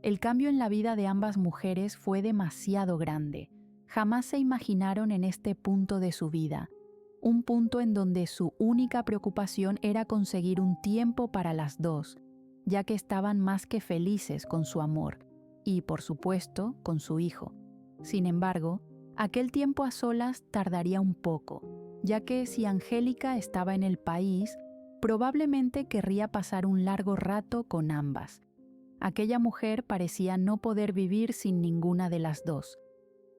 El cambio en la vida de ambas mujeres fue demasiado grande. Jamás se imaginaron en este punto de su vida, un punto en donde su única preocupación era conseguir un tiempo para las dos, ya que estaban más que felices con su amor y, por supuesto, con su hijo. Sin embargo, aquel tiempo a solas tardaría un poco, ya que si Angélica estaba en el país, probablemente querría pasar un largo rato con ambas. Aquella mujer parecía no poder vivir sin ninguna de las dos.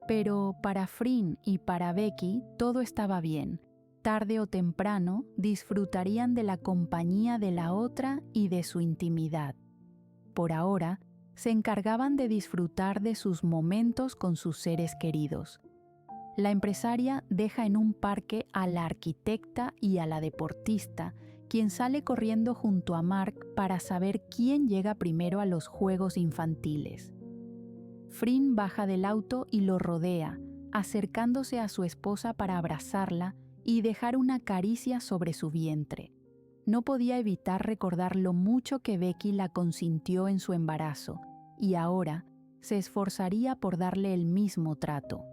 Pero para Frin y para Becky todo estaba bien. Tarde o temprano disfrutarían de la compañía de la otra y de su intimidad. Por ahora, se encargaban de disfrutar de sus momentos con sus seres queridos. La empresaria deja en un parque a la arquitecta y a la deportista, quien sale corriendo junto a Mark para saber quién llega primero a los juegos infantiles. Frin baja del auto y lo rodea, acercándose a su esposa para abrazarla y dejar una caricia sobre su vientre. No podía evitar recordar lo mucho que Becky la consintió en su embarazo, y ahora se esforzaría por darle el mismo trato.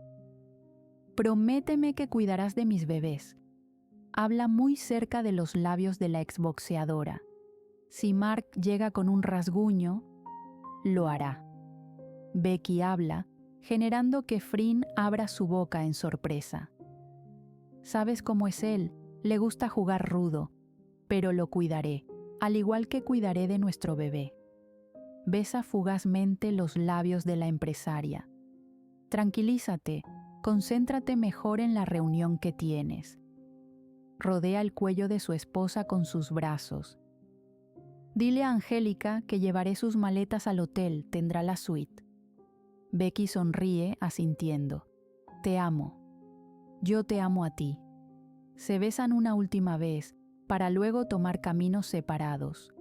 «Prométeme que cuidarás de mis bebés», habla muy cerca de los labios de la exboxeadora. Si Mark llega con un rasguño, lo hará. Becky habla, generando que Frin abra su boca en sorpresa. «Sabes cómo es él, le gusta jugar rudo, pero lo cuidaré, al igual que cuidaré de nuestro bebé». Besa fugazmente los labios de la empresaria. «Tranquilízate, concéntrate mejor en la reunión que tienes». Rodea el cuello de su esposa con sus brazos. «Dile a Angélica que llevaré sus maletas al hotel, tendrá la suite». Becky sonríe asintiendo. «Te amo. Yo te amo a ti». Se besan una última vez, para luego tomar caminos separados.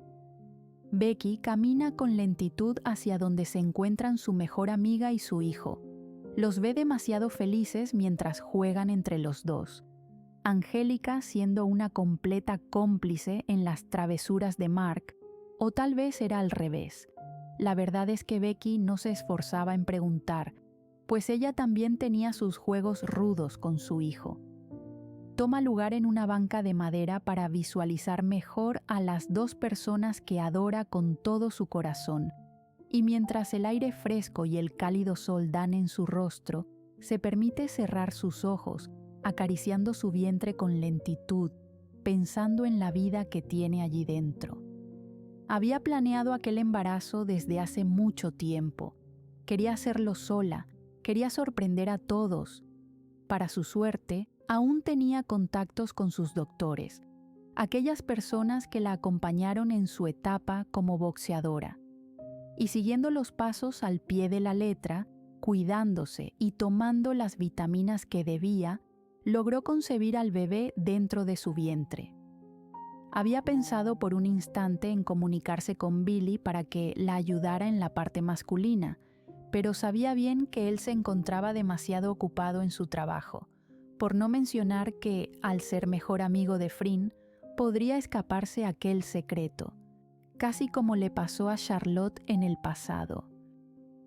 Becky camina con lentitud hacia donde se encuentran su mejor amiga y su hijo. Los ve demasiado felices mientras juegan entre los dos. Angélica siendo una completa cómplice en las travesuras de Mark, o tal vez era al revés. La verdad es que Becky no se esforzaba en preguntar, pues ella también tenía sus juegos rudos con su hijo. Toma lugar en una banca de madera para visualizar mejor a las dos personas que adora con todo su corazón, y mientras el aire fresco y el cálido sol dan en su rostro, se permite cerrar sus ojos, acariciando su vientre con lentitud, pensando en la vida que tiene allí dentro. Había planeado aquel embarazo desde hace mucho tiempo. Quería hacerlo sola, quería sorprender a todos. Para su suerte, aún tenía contactos con sus doctores, aquellas personas que la acompañaron en su etapa como boxeadora. Y siguiendo los pasos al pie de la letra, cuidándose y tomando las vitaminas que debía, logró concebir al bebé dentro de su vientre. Había pensado por un instante en comunicarse con Billy para que la ayudara en la parte masculina, pero sabía bien que él se encontraba demasiado ocupado en su trabajo, por no mencionar que, al ser mejor amigo de Frin, podría escaparse aquel secreto, casi como le pasó a Charlotte en el pasado.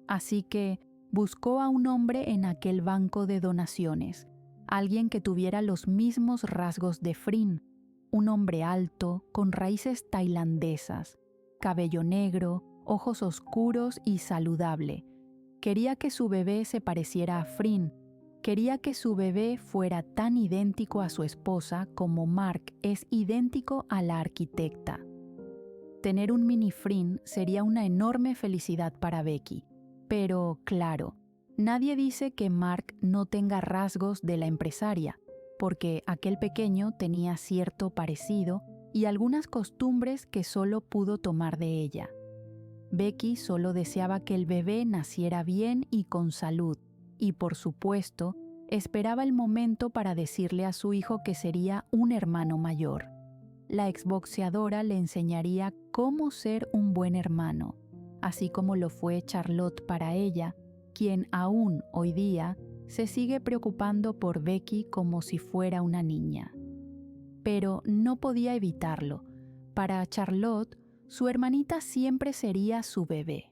Así que buscó a un hombre en aquel banco de donaciones, alguien que tuviera los mismos rasgos de Frin, un hombre alto, con raíces tailandesas, cabello negro, ojos oscuros y saludable. Quería que su bebé se pareciera a Frin, quería que su bebé fuera tan idéntico a su esposa como Mark es idéntico a la arquitecta. Tener un mini Frin sería una enorme felicidad para Becky, pero, claro, nadie dice que Mark no tenga rasgos de la empresaria, porque aquel pequeño tenía cierto parecido y algunas costumbres que solo pudo tomar de ella. Becky solo deseaba que el bebé naciera bien y con salud, y por supuesto, esperaba el momento para decirle a su hijo que sería un hermano mayor. La exboxeadora le enseñaría cómo ser un buen hermano, así como lo fue Charlotte para ella, quien aún hoy día se sigue preocupando por Becky como si fuera una niña. Pero no podía evitarlo. Para Charlotte, su hermanita siempre sería su bebé.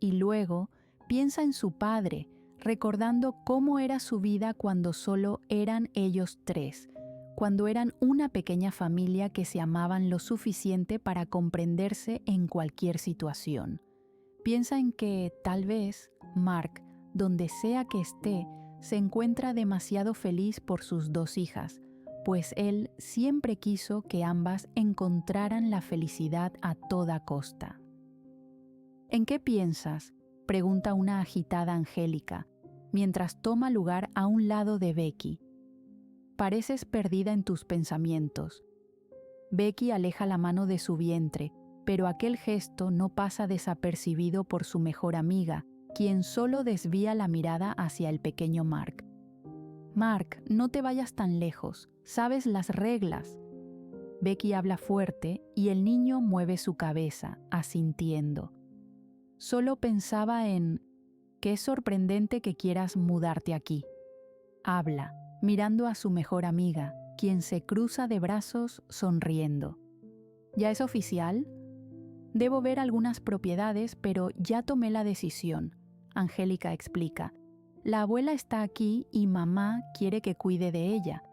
y luego piensa en su padre, recordando cómo era su vida cuando solo eran ellos tres, cuando eran una pequeña familia que se amaban lo suficiente para comprenderse en cualquier situación. Piensa en que, tal vez, Mark, donde sea que esté, se encuentra demasiado feliz por sus dos hijas, pues él siempre quiso que ambas encontraran la felicidad a toda costa. ¿En qué piensas?, pregunta una agitada Angélica, mientras toma lugar a un lado de Becky. Pareces perdida en tus pensamientos. Becky aleja la mano de su vientre, pero aquel gesto no pasa desapercibido por su mejor amiga, quien solo desvía la mirada hacia el pequeño Mark. Mark, no te vayas tan lejos, sabes las reglas. Becky habla fuerte y el niño mueve su cabeza, asintiendo. Solo pensaba en: qué sorprendente que quieras mudarte aquí. Habla, mirando a su mejor amiga, quien se cruza de brazos sonriendo. ¿Ya es oficial? Debo ver algunas propiedades, pero ya tomé la decisión, Angélica explica. La abuela está aquí y mamá quiere que cuide de ella.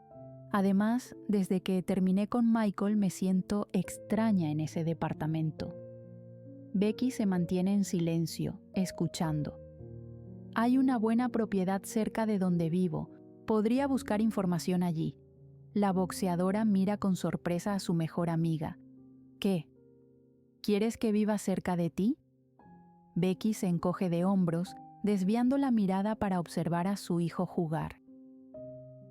Además, desde que terminé con Michael me siento extraña en ese departamento. Becky se mantiene en silencio, escuchando. Hay una buena propiedad cerca de donde vivo. Podría buscar información allí. La boxeadora mira con sorpresa a su mejor amiga. ¿Qué? ¿Quieres que viva cerca de ti? Becky se encoge de hombros, desviando la mirada para observar a su hijo jugar.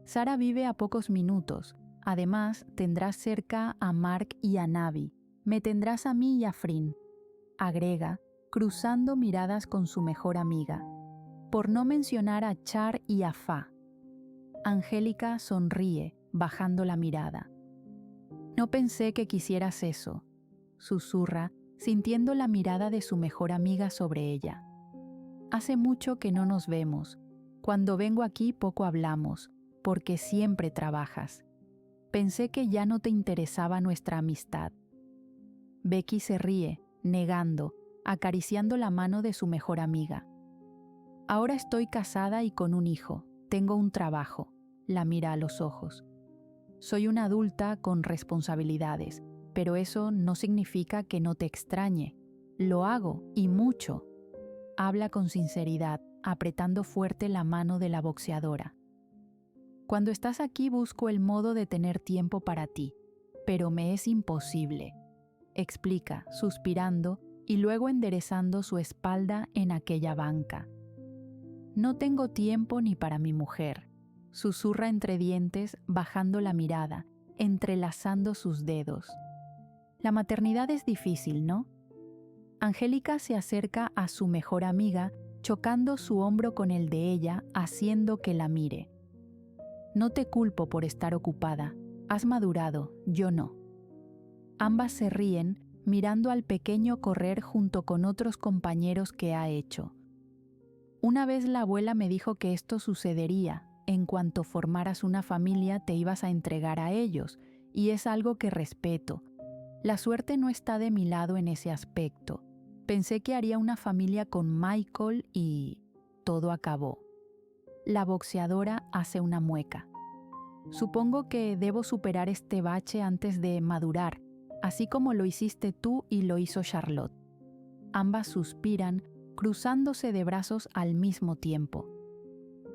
Sara vive a pocos minutos. Además, tendrás cerca a Mark y a Navi. Me tendrás a mí y a Frin. Agrega, cruzando miradas con su mejor amiga. Por no mencionar a Char y a Fa. Angélica sonríe, bajando la mirada. No pensé que quisieras eso, susurra, sintiendo la mirada de su mejor amiga sobre ella. Hace mucho que no nos vemos. Cuando vengo aquí poco hablamos, porque siempre trabajas. Pensé que ya no te interesaba nuestra amistad. Becky se ríe, negando, acariciando la mano de su mejor amiga. Ahora estoy casada y con un hijo. Tengo un trabajo. La mira a los ojos. Soy una adulta con responsabilidades, pero eso no significa que no te extrañe. Lo hago, y mucho. Habla con sinceridad, apretando fuerte la mano de la boxeadora. Cuando estás aquí busco el modo de tener tiempo para ti, pero me es imposible. Explica, suspirando y luego enderezando su espalda en aquella banca. No tengo tiempo ni para mi mujer, susurra entre dientes, bajando la mirada, entrelazando sus dedos. La maternidad es difícil, ¿no? Angélica se acerca a su mejor amiga, chocando su hombro con el de ella, haciendo que la mire. No te culpo por estar ocupada. Has madurado, yo no. Ambas se ríen, mirando al pequeño correr junto con otros compañeros que ha hecho. Una vez la abuela me dijo que esto sucedería. En cuanto formaras una familia te ibas a entregar a ellos, y es algo que respeto. La suerte no está de mi lado en ese aspecto. Pensé que haría una familia con Michael y todo acabó. La boxeadora hace una mueca. Supongo que debo superar este bache antes de madurar, así como lo hiciste tú y lo hizo Charlotte. Ambas suspiran, cruzándose de brazos al mismo tiempo.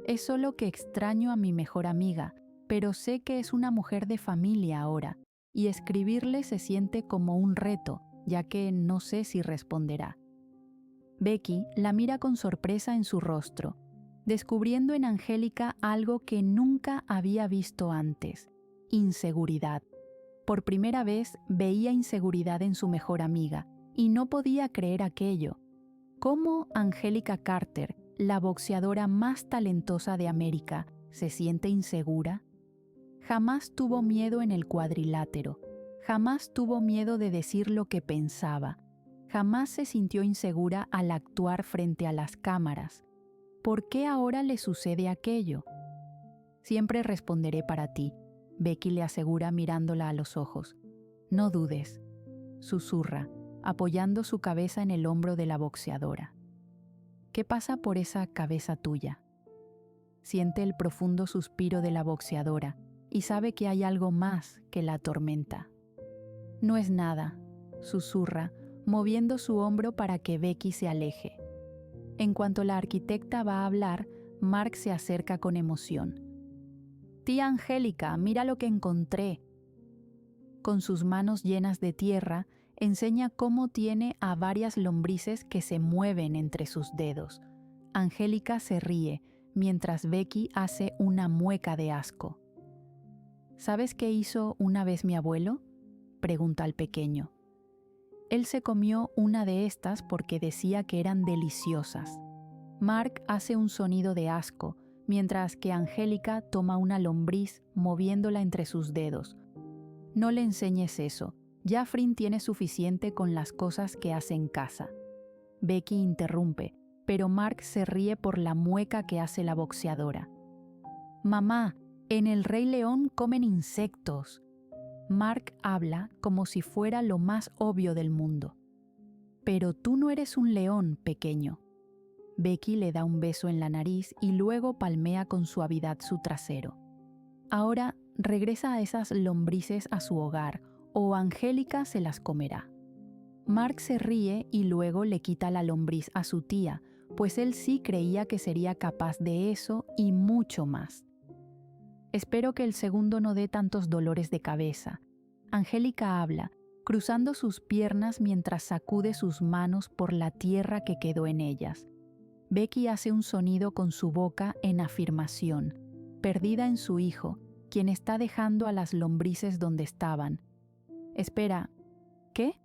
Es solo que extraño a mi mejor amiga, pero sé que es una mujer de familia ahora, y escribirle se siente como un reto, ya que no sé si responderá. Becky la mira con sorpresa en su rostro, descubriendo en Angélica algo que nunca había visto antes: inseguridad. Por primera vez veía inseguridad en su mejor amiga, y no podía creer aquello. ¿Cómo Angélica Carter, la boxeadora más talentosa de América, se siente insegura? Jamás tuvo miedo en el cuadrilátero, jamás tuvo miedo de decir lo que pensaba, jamás se sintió insegura al actuar frente a las cámaras. ¿Por qué ahora le sucede aquello? Siempre responderé para ti, Becky le asegura mirándola a los ojos. No dudes, susurra, apoyando su cabeza en el hombro de la boxeadora. ¿Qué pasa por esa cabeza tuya? Siente el profundo suspiro de la boxeadora y sabe que hay algo más que la atormenta. No es nada, susurra, moviendo su hombro para que Becky se aleje. En cuanto la arquitecta va a hablar, Mark se acerca con emoción. «Tía Angélica, mira lo que encontré». Con sus manos llenas de tierra, enseña cómo tiene a varias lombrices que se mueven entre sus dedos. Angélica se ríe, mientras Becky hace una mueca de asco. ¿Sabes qué hizo una vez mi abuelo?, pregunta al pequeño. Él se comió una de estas porque decía que eran deliciosas. Mark hace un sonido de asco, mientras que Angélica toma una lombriz moviéndola entre sus dedos. No le enseñes eso, ya Frin tiene suficiente con las cosas que hace en casa. Becky interrumpe, pero Mark se ríe por la mueca que hace la boxeadora. «Mamá, en el Rey León comen insectos». Mark habla como si fuera lo más obvio del mundo. «Pero tú no eres un león, pequeño». Becky le da un beso en la nariz y luego palmea con suavidad su trasero. Ahora regresa a esas lombrices a su hogar, o Angélica se las comerá. Mark se ríe y luego le quita la lombriz a su tía, pues él sí creía que sería capaz de eso y mucho más. Espero que el segundo no dé tantos dolores de cabeza. Angélica habla, cruzando sus piernas mientras sacude sus manos por la tierra que quedó en ellas. Becky hace un sonido con su boca en afirmación, perdida en su hijo, quien está dejando a las lombrices donde estaban. Espera, ¿qué?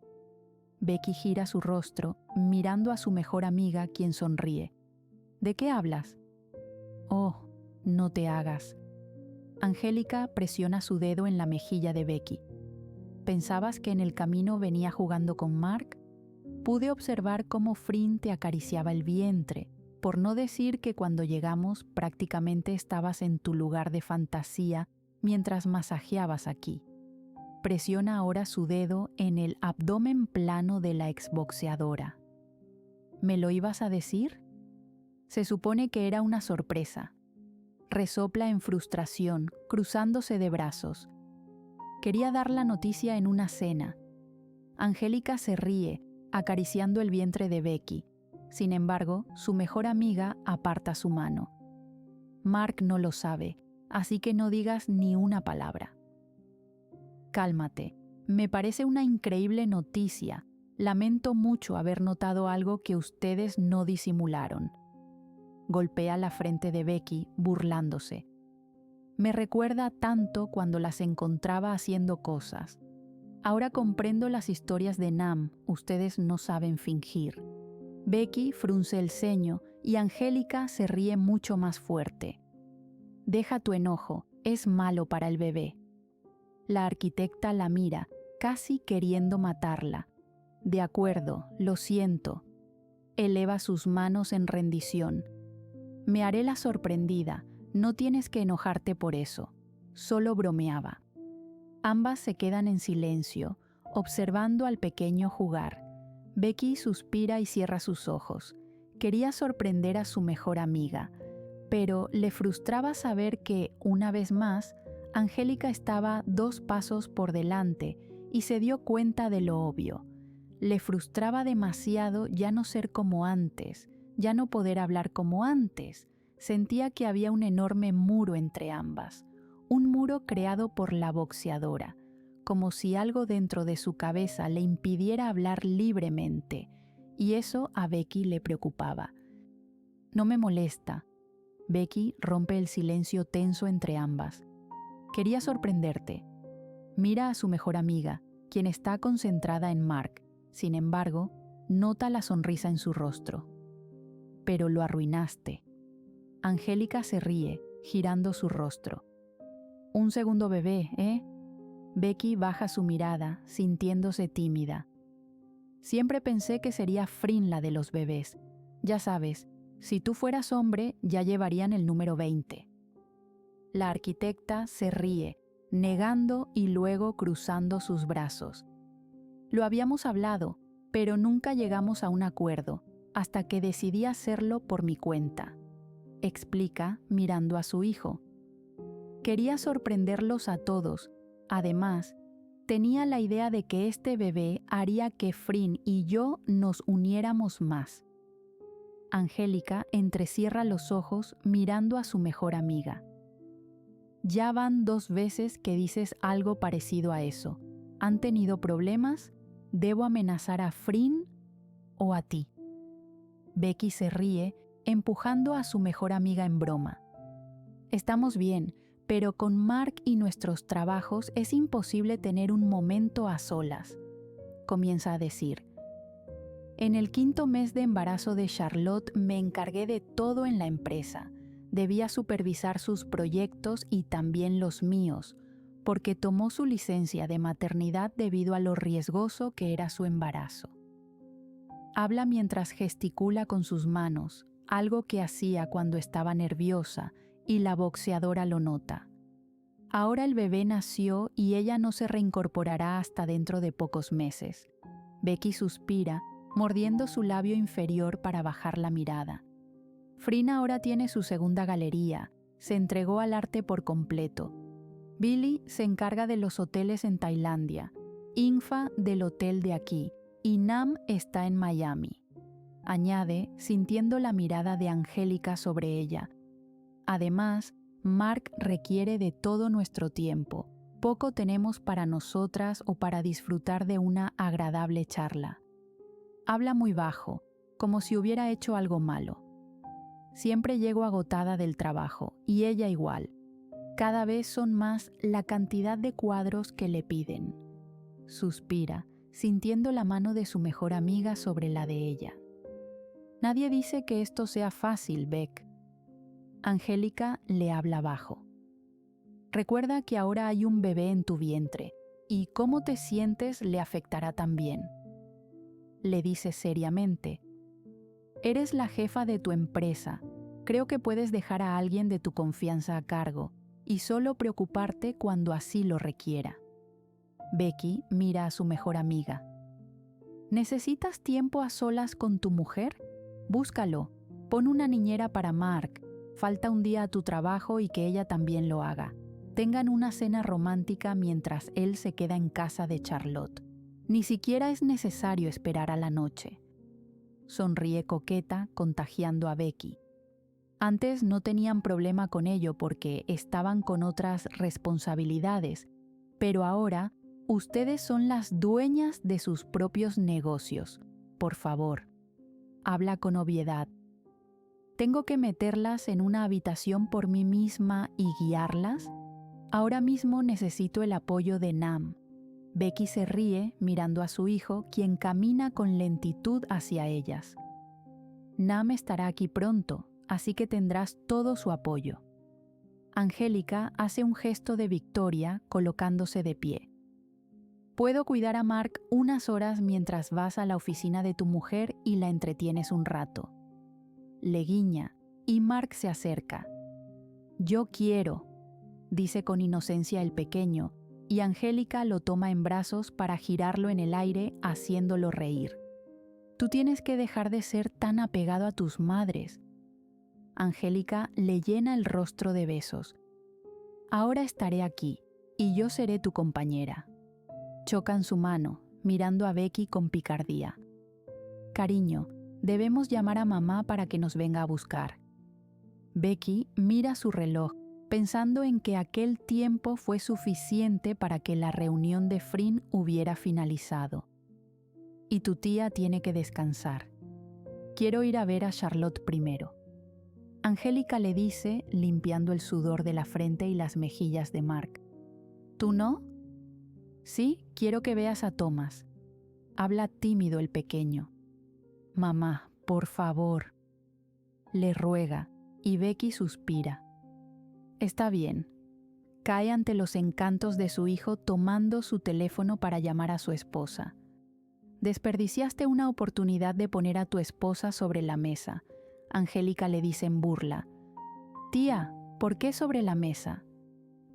Becky gira su rostro, mirando a su mejor amiga, quien sonríe. ¿De qué hablas? Oh, no te hagas. Angélica presiona su dedo en la mejilla de Becky. ¿Pensabas que en el camino venía jugando con Mark? Pude observar cómo Frin te acariciaba el vientre, por no decir que cuando llegamos prácticamente estabas en tu lugar de fantasía mientras masajeabas aquí. Presiona ahora su dedo en el abdomen plano de la exboxeadora. ¿Me lo ibas a decir? Se supone que era una sorpresa. Resopla en frustración, cruzándose de brazos. Quería dar la noticia en una cena. Angélica se ríe, acariciando el vientre de Becky. Sin embargo, su mejor amiga aparta su mano. Mark no lo sabe, así que no digas ni una palabra. Cálmate, me parece una increíble noticia. Lamento mucho haber notado algo que ustedes no disimularon. Golpea la frente de Becky, burlándose. Me recuerda tanto cuando las encontraba haciendo cosas. Ahora comprendo las historias de Nam, ustedes no saben fingir. Becky frunce el ceño y Angélica se ríe mucho más fuerte. Deja tu enojo, es malo para el bebé. La arquitecta la mira, casi queriendo matarla. De acuerdo, lo siento. Eleva sus manos en rendición. Me haré la sorprendida, no tienes que enojarte por eso. Solo bromeaba. Ambas se quedan en silencio, observando al pequeño jugar. Becky suspira y cierra sus ojos. Quería sorprender a su mejor amiga, pero le frustraba saber que, una vez más, Angélica estaba 2 pasos por delante y se dio cuenta de lo obvio. Le frustraba demasiado ya no ser como antes, ya no poder hablar como antes. Sentía que había un enorme muro entre ambas, un muro creado por la boxeadora, como si algo dentro de su cabeza le impidiera hablar libremente, y eso a Becky le preocupaba. No me molesta. Becky rompe el silencio tenso entre ambas. Quería sorprenderte. Mira a su mejor amiga, quien está concentrada en Mark. Sin embargo, nota la sonrisa en su rostro. Pero lo arruinaste. Angélica se ríe, girando su rostro. Un segundo bebé, ¿eh? Becky baja su mirada, sintiéndose tímida. Siempre pensé que sería Frin la de los bebés. Ya sabes, si tú fueras hombre, ya llevarían el número 20. La arquitecta se ríe, negando y luego cruzando sus brazos. Lo habíamos hablado, pero nunca llegamos a un acuerdo, hasta que decidí hacerlo por mi cuenta, explica mirando a su hijo. Quería sorprenderlos a todos. Además, tenía la idea de que este bebé haría que Frin y yo nos uniéramos más. Angélica entrecierra los ojos mirando a su mejor amiga. Ya van 2 veces que dices algo parecido a eso. ¿Han tenido problemas? ¿Debo amenazar a Frin o a ti? Becky se ríe, empujando a su mejor amiga en broma. Estamos bien, pero con Mark y nuestros trabajos es imposible tener un momento a solas, comienza a decir. En el 5º mes de embarazo de Charlotte me encargué de todo en la empresa. Debía supervisar sus proyectos y también los míos, porque tomó su licencia de maternidad debido a lo riesgoso que era su embarazo. Habla mientras gesticula con sus manos, algo que hacía cuando estaba nerviosa, y la boxeadora lo nota. Ahora el bebé nació y ella no se reincorporará hasta dentro de pocos meses. Becky suspira, mordiendo su labio inferior para bajar la mirada. Frin ahora tiene su segunda galería, se entregó al arte por completo. Billy se encarga de los hoteles en Tailandia, Infa del hotel de aquí, y Nam está en Miami. Añade, sintiendo la mirada de Angélica sobre ella. Además, Mark requiere de todo nuestro tiempo. Poco tenemos para nosotras o para disfrutar de una agradable charla. Habla muy bajo, como si hubiera hecho algo malo. Siempre llego agotada del trabajo, y ella igual. Cada vez son más la cantidad de cuadros que le piden. Suspira, sintiendo la mano de su mejor amiga sobre la de ella. Nadie dice que esto sea fácil, Beck. Angélica le habla bajo. Recuerda que ahora hay un bebé en tu vientre, y cómo te sientes le afectará también. Le dice seriamente. Eres la jefa de tu empresa. Creo que puedes dejar a alguien de tu confianza a cargo, y solo preocuparte cuando así lo requiera. Becky mira a su mejor amiga. ¿Necesitas tiempo a solas con tu mujer? Búscalo. Pon una niñera para Mark. Falta un día a tu trabajo y que ella también lo haga. Tengan una cena romántica mientras él se queda en casa de Charlotte. Ni siquiera es necesario esperar a la noche. Sonríe coqueta, contagiando a Becky. Antes no tenían problema con ello porque estaban con otras responsabilidades, pero ahora ustedes son las dueñas de sus propios negocios. Por favor, habla con obviedad. ¿Tengo que meterlas en una habitación por mí misma y guiarlas? Ahora mismo necesito el apoyo de Nam. Becky se ríe mirando a su hijo, quien camina con lentitud hacia ellas. Nam estará aquí pronto, así que tendrás todo su apoyo. Angélica hace un gesto de victoria colocándose de pie. Puedo cuidar a Mark unas horas mientras vas a la oficina de tu mujer y la entretienes un rato. Le guiña y Mark se acerca. Yo quiero, dice con inocencia el pequeño, y Angélica lo toma en brazos para girarlo en el aire haciéndolo reír. Tú tienes que dejar de ser tan apegado a tus madres. Angélica le llena el rostro de besos. Ahora estaré aquí, y yo seré tu compañera. Chocan su mano, mirando a Becky con picardía. Cariño, debemos llamar a mamá para que nos venga a buscar. Becky mira su reloj, pensando en que aquel tiempo fue suficiente para que la reunión de Frin hubiera finalizado. Y tu tía tiene que descansar. Quiero ir a ver a Charlotte primero. Angélica le dice, limpiando el sudor de la frente y las mejillas de Mark. ¿Tú no? Sí, quiero que veas a Thomas. Habla tímido el pequeño. Mamá, por favor. Le ruega, y Becky suspira. Está bien. Cae ante los encantos de su hijo tomando su teléfono para llamar a su esposa. Desperdiciaste una oportunidad de poner a tu esposa sobre la mesa. Angélica le dice en burla. Tía, ¿por qué sobre la mesa?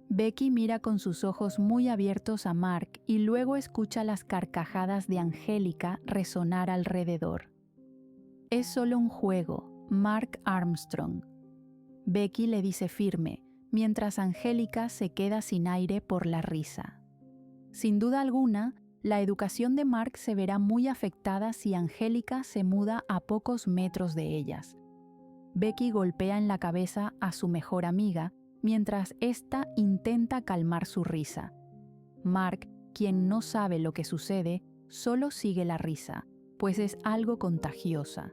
Becky mira con sus ojos muy abiertos a Mark y luego escucha las carcajadas de Angélica resonar alrededor. Es solo un juego, Mark Armstrong. Becky le dice firme, mientras Angélica se queda sin aire por la risa. Sin duda alguna, la educación de Mark se verá muy afectada si Angélica se muda a pocos metros de ellas. Becky golpea en la cabeza a su mejor amiga, mientras ésta intenta calmar su risa. Mark, quien no sabe lo que sucede, solo sigue la risa, pues es algo contagiosa.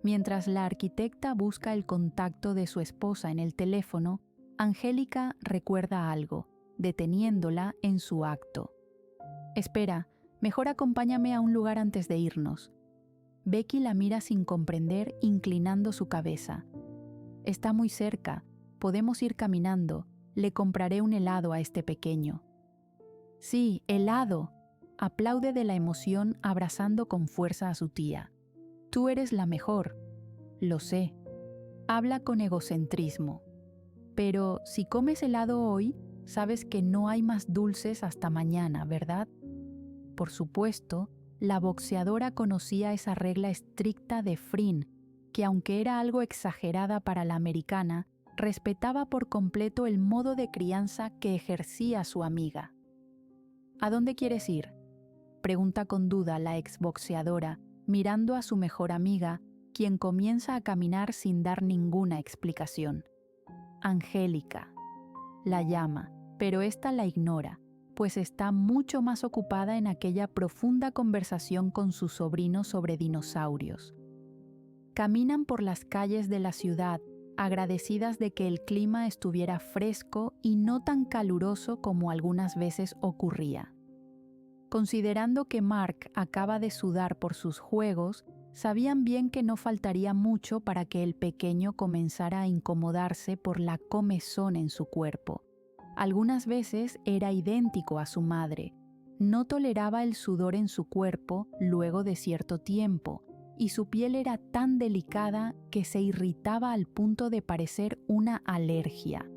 Mientras la arquitecta busca el contacto de su esposa en el teléfono, Angélica recuerda algo, deteniéndola en su acto. «Espera, mejor acompáñame a un lugar antes de irnos». Becky la mira sin comprender, inclinando su cabeza. «Está muy cerca, podemos ir caminando, le compraré un helado a este pequeño». «Sí, helado», aplaude de la emoción abrazando con fuerza a su tía. «Tú eres la mejor». «Lo sé». Habla con egocentrismo. «Pero si comes helado hoy, sabes que no hay más dulces hasta mañana, ¿verdad?» Por supuesto, la boxeadora conocía esa regla estricta de Frin, que aunque era algo exagerada para la americana, respetaba por completo el modo de crianza que ejercía su amiga. «¿A dónde quieres ir?», pregunta con duda la exboxeadora, mirando a su mejor amiga, quien comienza a caminar sin dar ninguna explicación. Angélica. La llama, pero ésta la ignora, pues está mucho más ocupada en aquella profunda conversación con su sobrino sobre dinosaurios. Caminan por las calles de la ciudad, agradecidas de que el clima estuviera fresco y no tan caluroso como algunas veces ocurría. Considerando que Mark acaba de sudar por sus juegos, sabían bien que no faltaría mucho para que el pequeño comenzara a incomodarse por la comezón en su cuerpo. Algunas veces era idéntico a su madre. No toleraba el sudor en su cuerpo luego de cierto tiempo, y su piel era tan delicada que se irritaba al punto de parecer una alergia.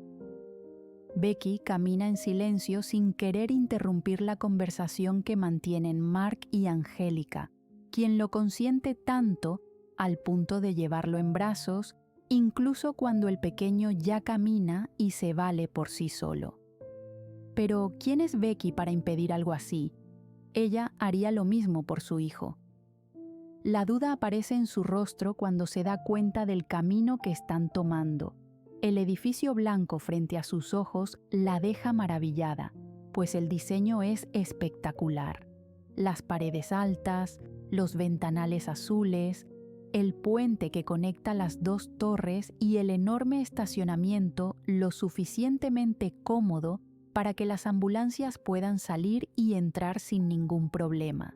Becky camina en silencio sin querer interrumpir la conversación que mantienen Mark y Angélica, quien lo consiente tanto al punto de llevarlo en brazos, incluso cuando el pequeño ya camina y se vale por sí solo. Pero, ¿quién es Becky para impedir algo así? Ella haría lo mismo por su hijo. La duda aparece en su rostro cuando se da cuenta del camino que están tomando. El edificio blanco frente a sus ojos la deja maravillada, pues el diseño es espectacular. Las paredes altas, los ventanales azules, el puente que conecta las dos torres y el enorme estacionamiento lo suficientemente cómodo para que las ambulancias puedan salir y entrar sin ningún problema.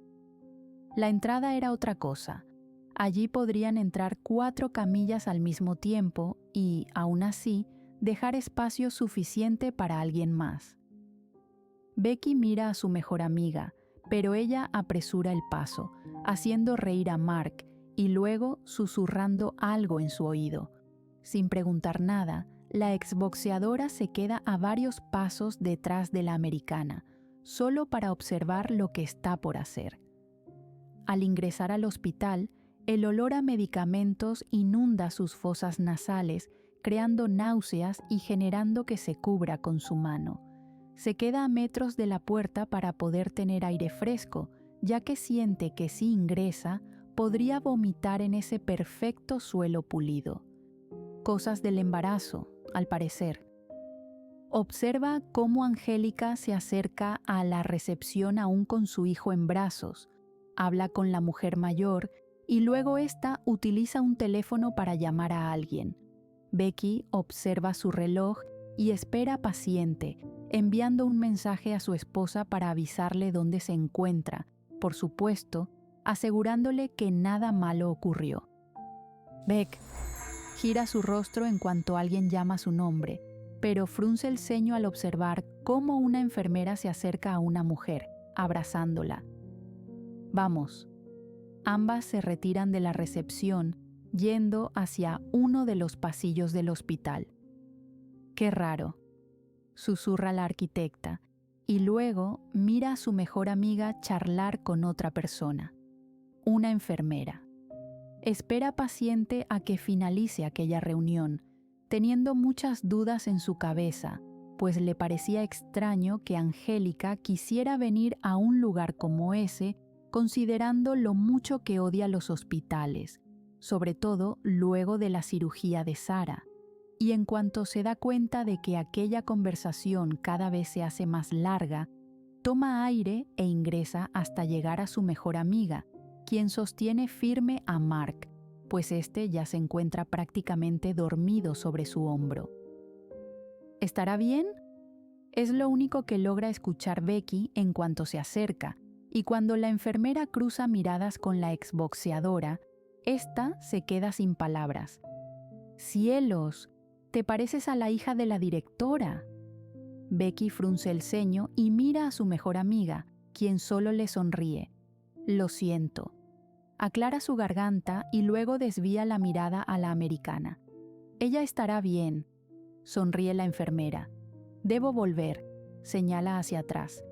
La entrada era otra cosa. Allí podrían entrar 4 camillas al mismo tiempo y, aún así, dejar espacio suficiente para alguien más. Becky mira a su mejor amiga, pero ella apresura el paso, haciendo reír a Mark y luego susurrando algo en su oído. Sin preguntar nada, la exboxeadora se queda a varios pasos detrás de la americana, solo para observar lo que está por hacer. Al ingresar al hospital, el olor a medicamentos inunda sus fosas nasales, creando náuseas y generando que se cubra con su mano. Se queda a metros de la puerta para poder tener aire fresco, ya que siente que si ingresa, podría vomitar en ese perfecto suelo pulido. Cosas del embarazo, al parecer. Observa cómo Angélica se acerca a la recepción aún con su hijo en brazos, habla con la mujer mayor y luego ésta utiliza un teléfono para llamar a alguien. Becky observa su reloj y espera paciente, enviando un mensaje a su esposa para avisarle dónde se encuentra, por supuesto, asegurándole que nada malo ocurrió. Beck gira su rostro en cuanto alguien llama su nombre, pero frunce el ceño al observar cómo una enfermera se acerca a una mujer, abrazándola. Vamos. Ambas se retiran de la recepción, yendo hacia uno de los pasillos del hospital. Qué raro, susurra la arquitecta, y luego mira a su mejor amiga charlar con otra persona, una enfermera. Espera paciente a que finalice aquella reunión, teniendo muchas dudas en su cabeza, pues le parecía extraño que Angélica quisiera venir a un lugar como ese, considerando lo mucho que odia los hospitales, sobre todo luego de la cirugía de Sara. Y en cuanto se da cuenta de que aquella conversación cada vez se hace más larga, toma aire e ingresa hasta llegar a su mejor amiga, quien sostiene firme a Mark, pues este ya se encuentra prácticamente dormido sobre su hombro. ¿Estará bien? Es lo único que logra escuchar Becky en cuanto se acerca, y cuando la enfermera cruza miradas con la exboxeadora, ésta se queda sin palabras. ¡Cielos! ¡Te pareces a la hija de la directora! Becky frunce el ceño y mira a su mejor amiga, quien solo le sonríe. Lo siento. Aclara su garganta y luego desvía la mirada a la americana. Ella estará bien, sonríe la enfermera. Debo volver, señala hacia atrás.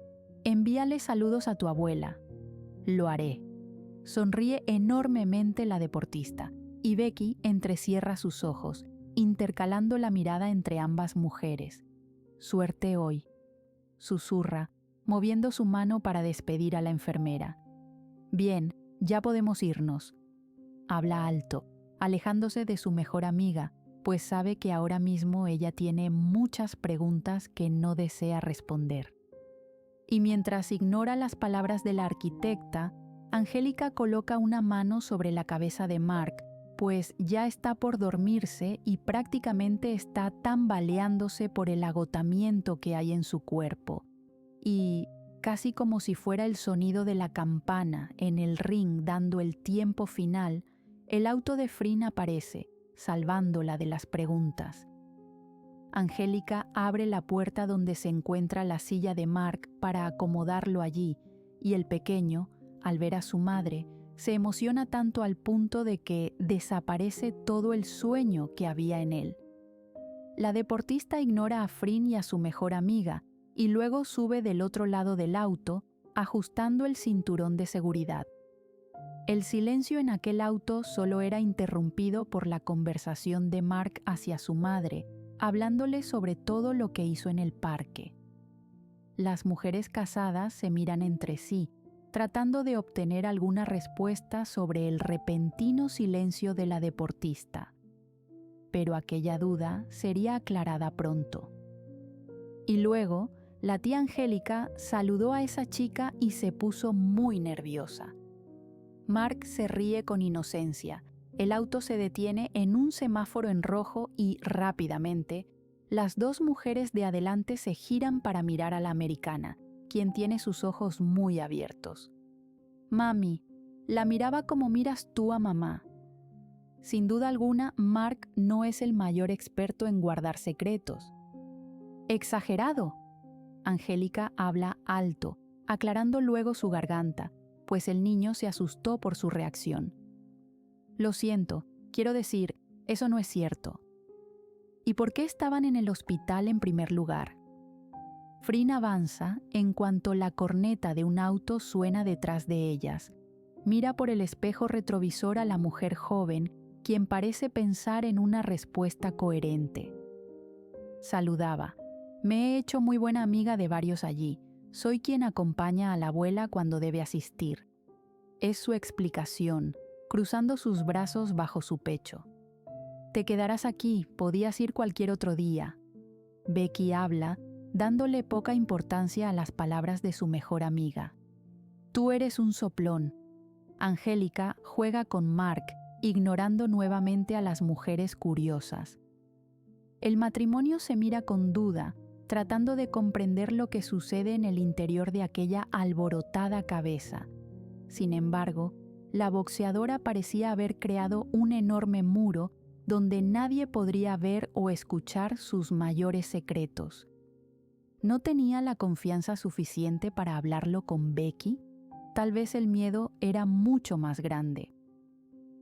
Envíale saludos a tu abuela. Lo haré. Sonríe enormemente la deportista, y Becky entrecierra sus ojos, intercalando la mirada entre ambas mujeres. Suerte hoy, susurra, moviendo su mano para despedir a la enfermera. Bien, ya podemos irnos. Habla alto, alejándose de su mejor amiga, pues sabe que ahora mismo ella tiene muchas preguntas que no desea responder. Y mientras ignora las palabras de la arquitecta, Angélica coloca una mano sobre la cabeza de Mark, pues ya está por dormirse y prácticamente está tambaleándose por el agotamiento que hay en su cuerpo. Y, casi como si fuera el sonido de la campana en el ring dando el tiempo final, el auto de Frin aparece, salvándola de las preguntas. Angélica abre la puerta donde se encuentra la silla de Mark para acomodarlo allí, y el pequeño, al ver a su madre, se emociona tanto al punto de que desaparece todo el sueño que había en él. La deportista ignora a Frin y a su mejor amiga, y luego sube del otro lado del auto, ajustando el cinturón de seguridad. El silencio en aquel auto solo era interrumpido por la conversación de Mark hacia su madre, hablándole sobre todo lo que hizo en el parque. Las mujeres casadas se miran entre sí, tratando de obtener alguna respuesta sobre el repentino silencio de la deportista. Pero aquella duda sería aclarada pronto. Y luego, la tía Angélica saludó a esa chica y se puso muy nerviosa. Mark se ríe con inocencia. El auto se detiene en un semáforo en rojo y, rápidamente, las dos mujeres de adelante se giran para mirar a la americana, quien tiene sus ojos muy abiertos. Mami, la miraba como miras tú a mamá. Sin duda alguna, Mark no es el mayor experto en guardar secretos. ¡Exagerado! Angélica habla alto, aclarando luego su garganta, pues el niño se asustó por su reacción. Lo siento, quiero decir, eso no es cierto. ¿Y por qué estaban en el hospital en primer lugar? Frin avanza en cuanto la corneta de un auto suena detrás de ellas. Mira por el espejo retrovisor a la mujer joven, quien parece pensar en una respuesta coherente. Saludaba. Me he hecho muy buena amiga de varios allí. Soy quien acompaña a la abuela cuando debe asistir. Es su explicación, cruzando sus brazos bajo su pecho. Te quedarás aquí, podías ir cualquier otro día. Becky habla, dándole poca importancia a las palabras de su mejor amiga. Tú eres un soplón. Angélica juega con Mark, ignorando nuevamente a las mujeres curiosas. El matrimonio se mira con duda, tratando de comprender lo que sucede en el interior de aquella alborotada cabeza. Sin embargo, la boxeadora parecía haber creado un enorme muro donde nadie podría ver o escuchar sus mayores secretos. ¿No tenía la confianza suficiente para hablarlo con Becky? Tal vez el miedo era mucho más grande.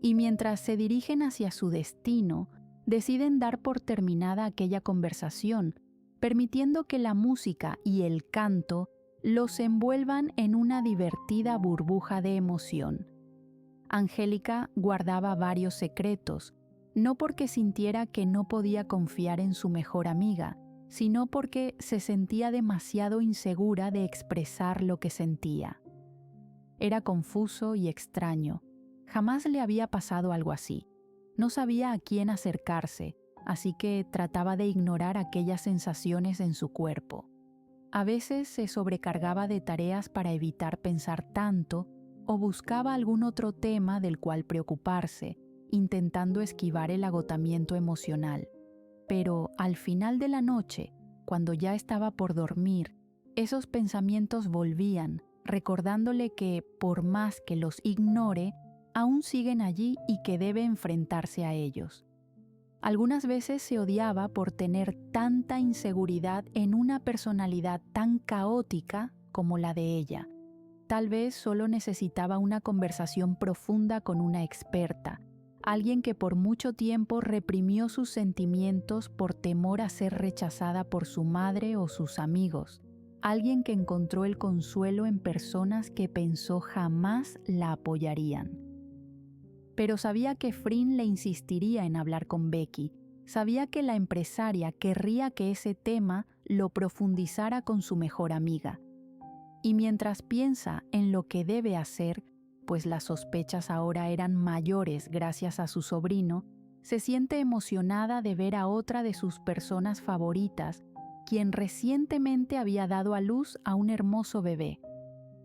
Y mientras se dirigen hacia su destino, deciden dar por terminada aquella conversación, permitiendo que la música y el canto los envuelvan en una divertida burbuja de emoción. Angélica guardaba varios secretos, no porque sintiera que no podía confiar en su mejor amiga, sino porque se sentía demasiado insegura de expresar lo que sentía. Era confuso y extraño. Jamás le había pasado algo así. No sabía a quién acercarse, así que trataba de ignorar aquellas sensaciones en su cuerpo. A veces se sobrecargaba de tareas para evitar pensar tanto o buscaba algún otro tema del cual preocuparse, intentando esquivar el agotamiento emocional. Pero al final de la noche, cuando ya estaba por dormir, esos pensamientos volvían, recordándole que, por más que los ignore, aún siguen allí y que debe enfrentarse a ellos. Algunas veces se odiaba por tener tanta inseguridad en una personalidad tan caótica como la de ella. Tal vez solo necesitaba una conversación profunda con una experta, alguien que por mucho tiempo reprimió sus sentimientos por temor a ser rechazada por su madre o sus amigos, alguien que encontró el consuelo en personas que pensó jamás la apoyarían. Pero sabía que Frin le insistiría en hablar con Becky, sabía que la empresaria querría que ese tema lo profundizara con su mejor amiga. Y mientras piensa en lo que debe hacer, pues las sospechas ahora eran mayores gracias a su sobrino, se siente emocionada de ver a otra de sus personas favoritas, quien recientemente había dado a luz a un hermoso bebé.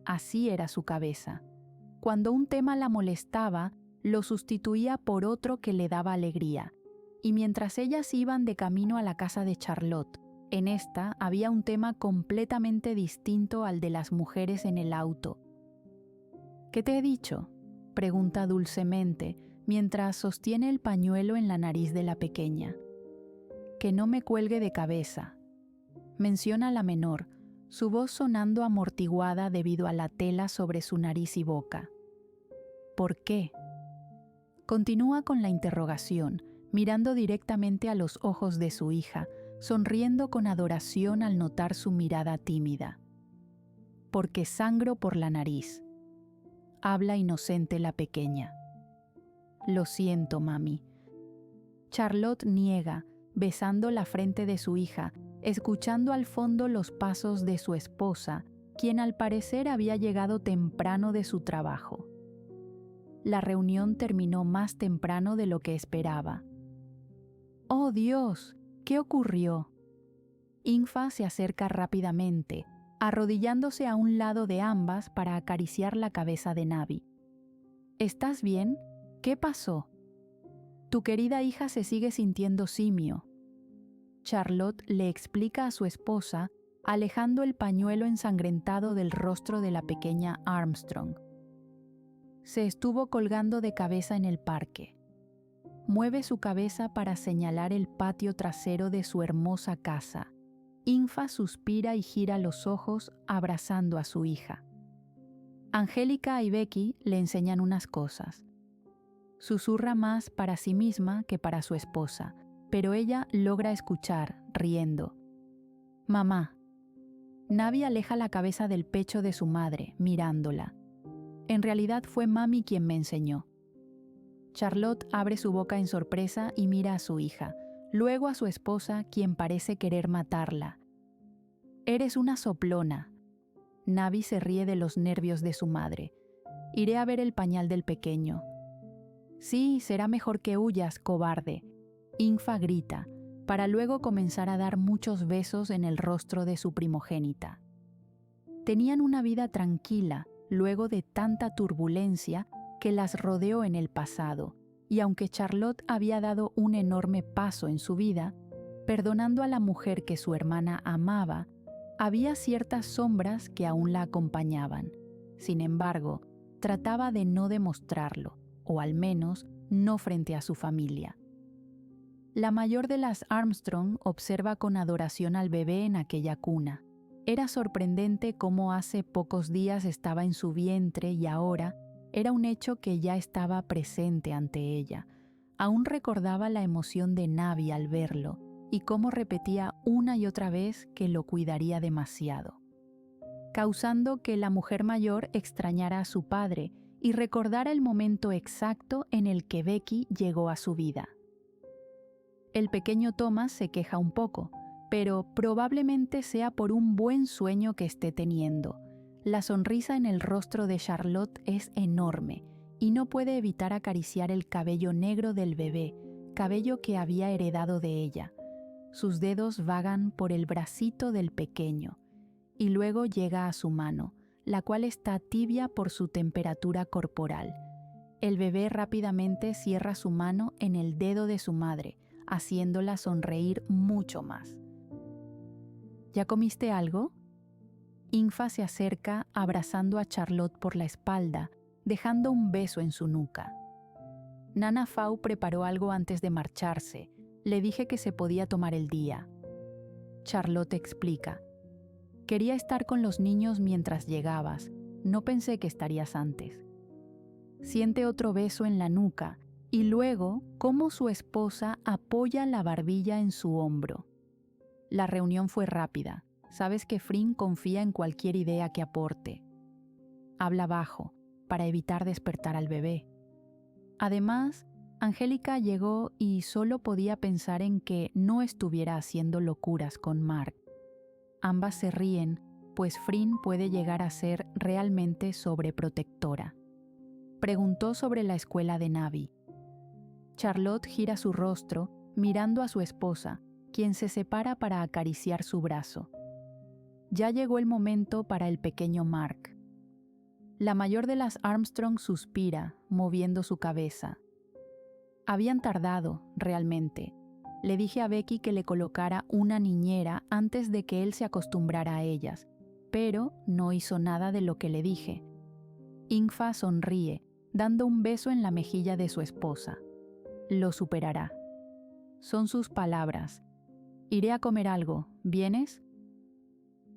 Así era su cabeza. Cuando un tema la molestaba, lo sustituía por otro que le daba alegría. Y mientras ellas iban de camino a la casa de Charlotte, en esta había un tema completamente distinto al de las mujeres en el auto. ¿Qué te he dicho?, pregunta dulcemente mientras sostiene el pañuelo en la nariz de la pequeña. Que no me cuelgue de cabeza. Menciona la menor, su voz sonando amortiguada debido a la tela sobre su nariz y boca. ¿Por qué? Continúa con la interrogación, mirando directamente a los ojos de su hija, sonriendo con adoración al notar su mirada tímida. Porque sangro por la nariz. Habla inocente la pequeña. Lo siento, mami. Charlotte niega, besando la frente de su hija, escuchando al fondo los pasos de su esposa, quien al parecer había llegado temprano de su trabajo. La reunión terminó más temprano de lo que esperaba. ¡Oh, Dios! ¿Qué ocurrió? Infa se acerca rápidamente, arrodillándose a un lado de ambas para acariciar la cabeza de Navi. ¿Estás bien? ¿Qué pasó? Tu querida hija se sigue sintiendo simio. Charlotte le explica a su esposa, alejando el pañuelo ensangrentado del rostro de la pequeña Armstrong. Se estuvo colgando de cabeza en el parque. Mueve su cabeza para señalar el patio trasero de su hermosa casa. Infa suspira y gira los ojos abrazando a su hija. Angélica y Becky le enseñan unas cosas. Susurra más para sí misma que para su esposa, pero ella logra escuchar, riendo. Mamá. Navi aleja la cabeza del pecho de su madre, mirándola. En realidad fue mami quien me enseñó. Charlotte abre su boca en sorpresa y mira a su hija, luego a su esposa, quien parece querer matarla. Eres una soplona. Navi se ríe de los nervios de su madre. Iré a ver el pañal del pequeño. Sí, será mejor que huyas, cobarde. Infa grita, para luego comenzar a dar muchos besos en el rostro de su primogénita. Tenían una vida tranquila, luego de tanta turbulencia que las rodeó en el pasado, y aunque Charlotte había dado un enorme paso en su vida, perdonando a la mujer que su hermana amaba, había ciertas sombras que aún la acompañaban. Sin embargo, trataba de no demostrarlo, o al menos no frente a su familia. La mayor de las Armstrong observa con adoración al bebé en aquella cuna. Era sorprendente cómo hace pocos días estaba en su vientre y ahora era un hecho que ya estaba presente ante ella. Aún recordaba la emoción de Navi al verlo y cómo repetía una y otra vez que lo cuidaría demasiado, causando que la mujer mayor extrañara a su padre y recordara el momento exacto en el que Becky llegó a su vida. El pequeño Thomas se queja un poco, pero probablemente sea por un buen sueño que esté teniendo. La sonrisa en el rostro de Charlotte es enorme y no puede evitar acariciar el cabello negro del bebé, cabello que había heredado de ella. Sus dedos vagan por el bracito del pequeño y luego llega a su mano, la cual está tibia por su temperatura corporal. El bebé rápidamente cierra su mano en el dedo de su madre, haciéndola sonreír mucho más. ¿Ya comiste algo? Infa se acerca abrazando a Charlotte por la espalda, dejando un beso en su nuca. Nana Fau preparó algo antes de marcharse. Le dije que se podía tomar el día. Charlotte explica: quería estar con los niños mientras llegabas. No pensé que estarías antes. Siente otro beso en la nuca y luego cómo su esposa apoya la barbilla en su hombro. La reunión fue rápida. Sabes que Frin confía en cualquier idea que aporte. Habla bajo, para evitar despertar al bebé. Además, Angélica llegó y solo podía pensar en que no estuviera haciendo locuras con Mark. Ambas se ríen, pues Frin puede llegar a ser realmente sobreprotectora. Preguntó sobre la escuela de Navi. Charlotte gira su rostro, mirando a su esposa, quien se separa para acariciar su brazo. Ya llegó el momento para el pequeño Mark. La mayor de las Armstrong suspira, moviendo su cabeza. Habían tardado, realmente. Le dije a Becky que le colocara una niñera antes de que él se acostumbrara a ellas, pero no hizo nada de lo que le dije. Infa sonríe, dando un beso en la mejilla de su esposa. Lo superará. Son sus palabras. Iré a comer algo, ¿vienes?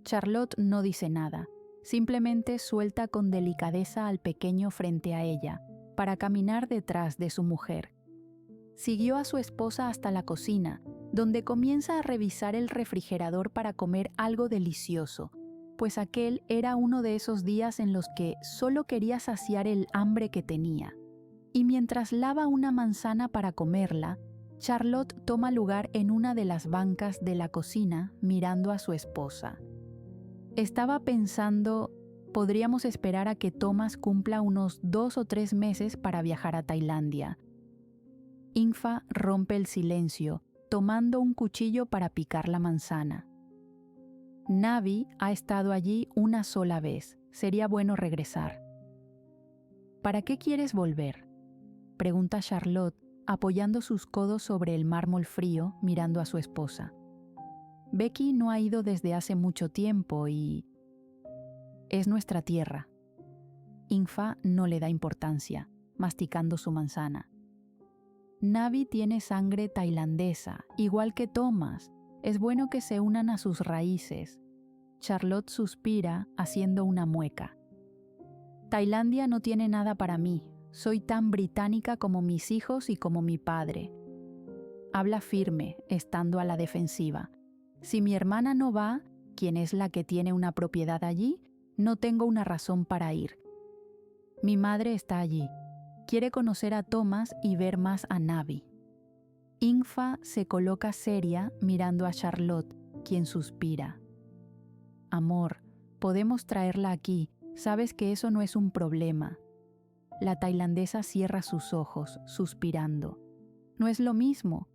Charlotte no dice nada, simplemente suelta con delicadeza al pequeño frente a ella, para caminar detrás de su mujer. Siguió a su esposa hasta la cocina, donde comienza a revisar el refrigerador para comer algo delicioso, pues aquel era uno de esos días en los que solo quería saciar el hambre que tenía. Y mientras lava una manzana para comerla, Charlotte toma lugar en una de las bancas de la cocina mirando a su esposa. Estaba pensando, podríamos esperar a que Thomas cumpla unos 2 o 3 meses para viajar a Tailandia. Infa rompe el silencio, tomando un cuchillo para picar la manzana. Navi ha estado allí una sola vez. Sería bueno regresar. ¿Para qué quieres volver?, pregunta Charlotte, apoyando sus codos sobre el mármol frío, mirando a su esposa. Becky no ha ido desde hace mucho tiempo y... es nuestra tierra. Infa no le da importancia, masticando su manzana. Navi tiene sangre tailandesa, igual que Thomas. Es bueno que se unan a sus raíces. Charlotte suspira, haciendo una mueca. Tailandia no tiene nada para mí. Soy tan británica como mis hijos y como mi padre. Habla firme, estando a la defensiva. Si mi hermana no va, quien es la que tiene una propiedad allí, no tengo una razón para ir. Mi madre está allí. Quiere conocer a Thomas y ver más a Navi. Infa se coloca seria mirando a Charlotte, quien suspira. Amor, podemos traerla aquí. Sabes que eso no es un problema. La tailandesa cierra sus ojos, suspirando. No es lo mismo.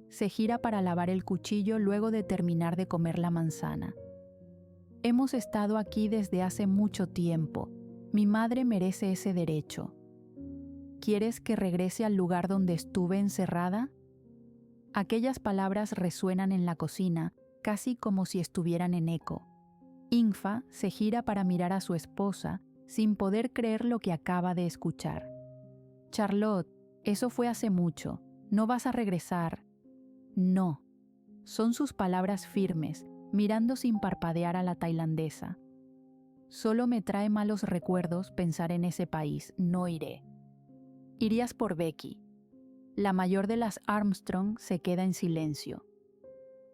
Se gira para lavar el cuchillo luego de terminar de comer la manzana. Hemos estado aquí desde hace mucho tiempo. Mi madre merece ese derecho. ¿Quieres que regrese al lugar donde estuve encerrada? Aquellas palabras resuenan en la cocina, casi como si estuvieran en eco. Infa se gira para mirar a su esposa, sin poder creer lo que acaba de escuchar. Charlotte, eso fue hace mucho. No vas a regresar. No. Son sus palabras firmes, mirando sin parpadear a la tailandesa. Solo me trae malos recuerdos pensar en ese país. No iré. Irías por Becky. La mayor de las Armstrong se queda en silencio.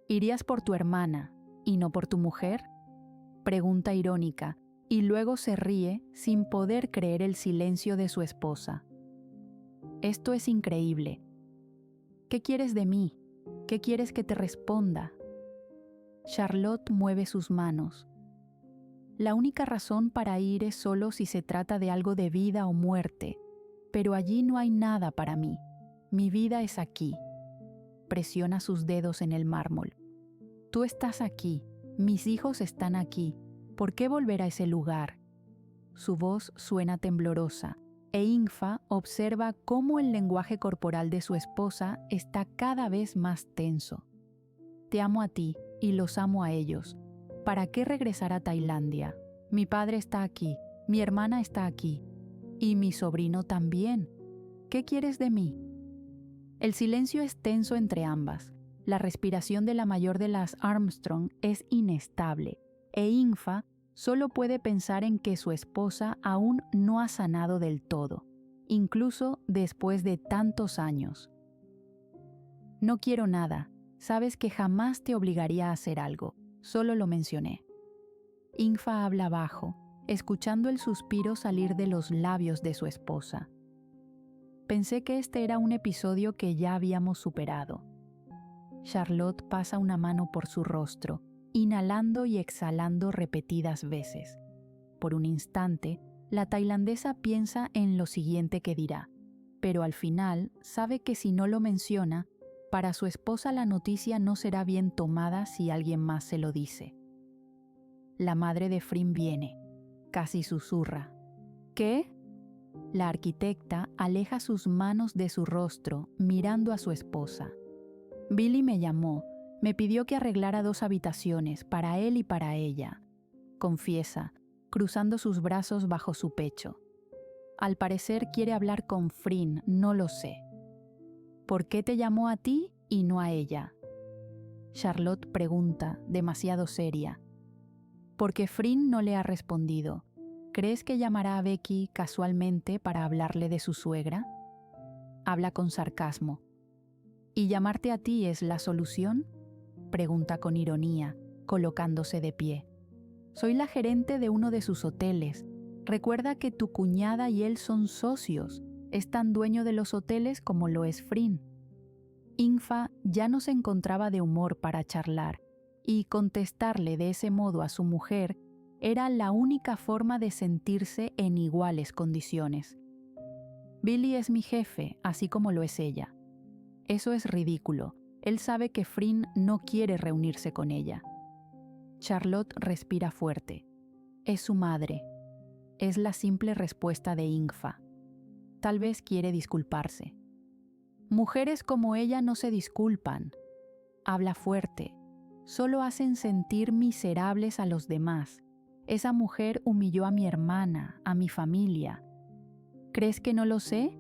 ¿Irías por tu hermana y no por tu mujer?, pregunta irónica, y luego se ríe sin poder creer el silencio de su esposa. Esto es increíble. ¿Qué quieres de mí? ¿Qué quieres que te responda? Charlotte mueve sus manos. La única razón para ir es solo si se trata de algo de vida o muerte, pero allí no hay nada para mí. Mi vida es aquí. Presiona sus dedos en el mármol. Tú estás aquí, mis hijos están aquí. ¿Por qué volver a ese lugar? Su voz suena temblorosa, e Ingfa observa cómo el lenguaje corporal de su esposa está cada vez más tenso. Te amo a ti y los amo a ellos. ¿Para qué regresar a Tailandia? Mi padre está aquí, mi hermana está aquí, y mi sobrino también. ¿Qué quieres de mí? El silencio es tenso entre ambas. La respiración de la mayor de las Armstrong es inestable, e Ingfa solo puede pensar en que su esposa aún no ha sanado del todo, incluso después de tantos años. No quiero nada. Sabes que jamás te obligaría a hacer algo. Solo lo mencioné. Ingfa habla bajo, escuchando el suspiro salir de los labios de su esposa. Pensé que este era un episodio que ya habíamos superado. Charlotte pasa una mano por su rostro, inhalando y exhalando repetidas veces. Por un instante, la tailandesa piensa en lo siguiente que dirá, pero al final sabe que si no lo menciona, para su esposa la noticia no será bien tomada si alguien más se lo dice. La madre de Frin viene, casi susurra. ¿Qué? La arquitecta aleja sus manos de su rostro, mirando a su esposa. Billy me llamó, me pidió que arreglara 2 habitaciones, para él y para ella, confiesa, cruzando sus brazos bajo su pecho. Al parecer quiere hablar con Frin, no lo sé. ¿Por qué te llamó a ti y no a ella? Charlotte pregunta, demasiado seria. Porque Frin no le ha respondido. ¿Crees que llamará a Becky casualmente para hablarle de su suegra? Habla con sarcasmo. ¿Y llamarte a ti es la solución? Pregunta con ironía, colocándose de pie. Soy la gerente de uno de sus hoteles. Recuerda que tu cuñada y él son socios. Es tan dueño de los hoteles como lo es Frin. Ingfa ya no se encontraba de humor para charlar, y contestarle de ese modo a su mujer era la única forma de sentirse en iguales condiciones. Billy es mi jefe, así como lo es ella. Eso es ridículo. Él sabe que Frin no quiere reunirse con ella. Charlotte respira fuerte. Es su madre. Es la simple respuesta de Ingfa. Tal vez quiere disculparse. Mujeres como ella no se disculpan. Habla fuerte. Solo hacen sentir miserables a los demás. Esa mujer humilló a mi hermana, a mi familia. ¿Crees que no lo sé?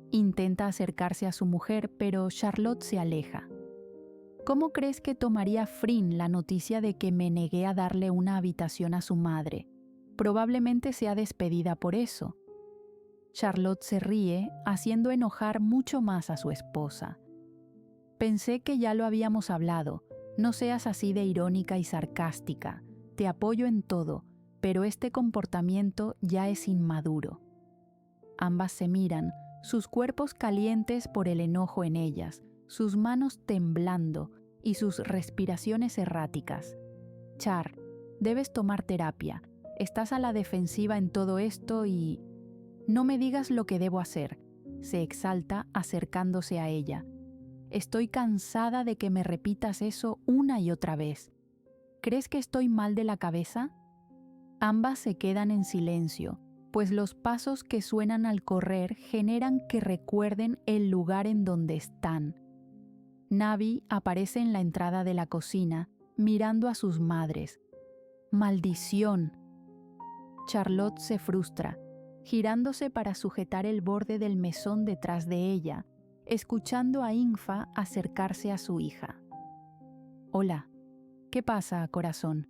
Intenta acercarse a su mujer, pero Charlotte se aleja. ¿Cómo crees que tomaría Frin la noticia de que me negué a darle una habitación a su madre? Probablemente sea despedida por eso. Charlotte se ríe, haciendo enojar mucho más a su esposa. Pensé que ya lo habíamos hablado. No seas así de irónica y sarcástica. Te apoyo en todo, pero este comportamiento ya es inmaduro. Ambas se miran, sus cuerpos calientes por el enojo en ellas, sus manos temblando y sus respiraciones erráticas. Char, debes tomar terapia. Estás a la defensiva en todo esto y... No me digas lo que debo hacer, se exalta acercándose a ella. Estoy cansada de que me repitas eso una y otra vez. ¿Crees que estoy mal de la cabeza? Ambas se quedan en silencio, pues los pasos que suenan al correr generan que recuerden el lugar en donde están. Navi aparece en la entrada de la cocina, mirando a sus madres. ¡Maldición! Charlotte se frustra, girándose para sujetar el borde del mesón detrás de ella, escuchando a Ingfa acercarse a su hija. «Hola, ¿qué pasa, corazón?»,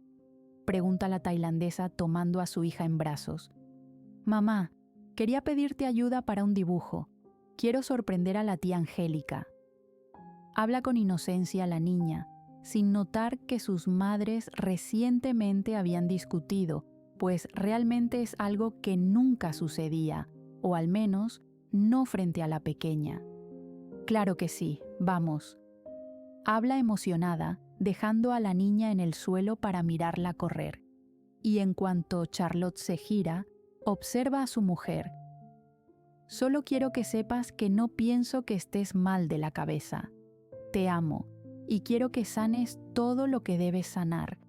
pregunta la tailandesa tomando a su hija en brazos. «Mamá, quería pedirte ayuda para un dibujo. Quiero sorprender a la tía Angélica». Habla con inocencia la niña, sin notar que sus madres recientemente habían discutido pues realmente es algo que nunca sucedía, o al menos no frente a la pequeña. Claro que sí, vamos. Habla emocionada, dejando a la niña en el suelo para mirarla correr. Y en cuanto Charlotte se gira, observa a su mujer. Solo quiero que sepas que no pienso que estés mal de la cabeza. Te amo y quiero que sanes todo lo que debes sanar.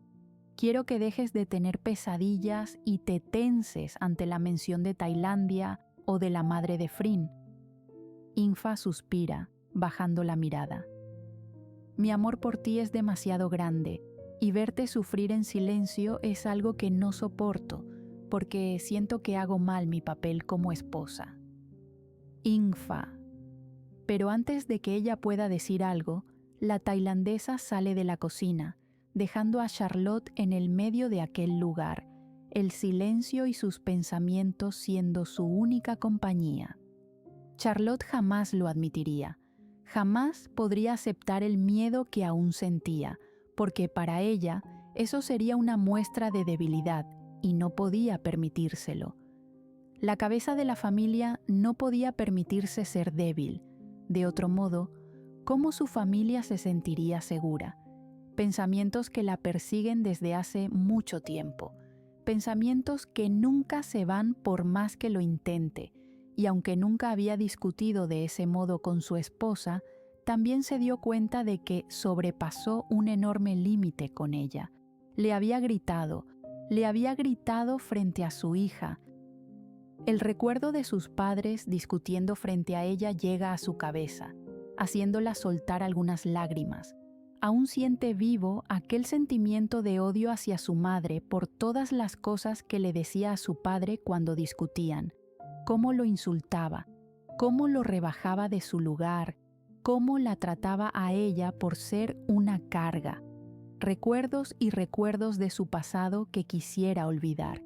Quiero que dejes de tener pesadillas y te tenses ante la mención de Tailandia o de la madre de Frin. Infa suspira, bajando la mirada. Mi amor por ti es demasiado grande y verte sufrir en silencio es algo que no soporto porque siento que hago mal mi papel como esposa. Infa. Pero antes de que ella pueda decir algo, la tailandesa sale de la cocina, dejando a Charlotte en el medio de aquel lugar, el silencio y sus pensamientos siendo su única compañía. Charlotte jamás lo admitiría. Jamás podría aceptar el miedo que aún sentía, porque para ella eso sería una muestra de debilidad y no podía permitírselo. La cabeza de la familia no podía permitirse ser débil. De otro modo, ¿cómo su familia se sentiría segura? Pensamientos que la persiguen desde hace mucho tiempo. Pensamientos que nunca se van por más que lo intente. Y aunque nunca había discutido de ese modo con su esposa, también se dio cuenta de que sobrepasó un enorme límite con ella. Le había gritado frente a su hija. El recuerdo de sus padres discutiendo frente a ella llega a su cabeza, haciéndola soltar algunas lágrimas. Aún siente vivo aquel sentimiento de odio hacia su madre por todas las cosas que le decía a su padre cuando discutían. Cómo lo insultaba, cómo lo rebajaba de su lugar, cómo la trataba a ella por ser una carga. Recuerdos y recuerdos de su pasado que quisiera olvidar.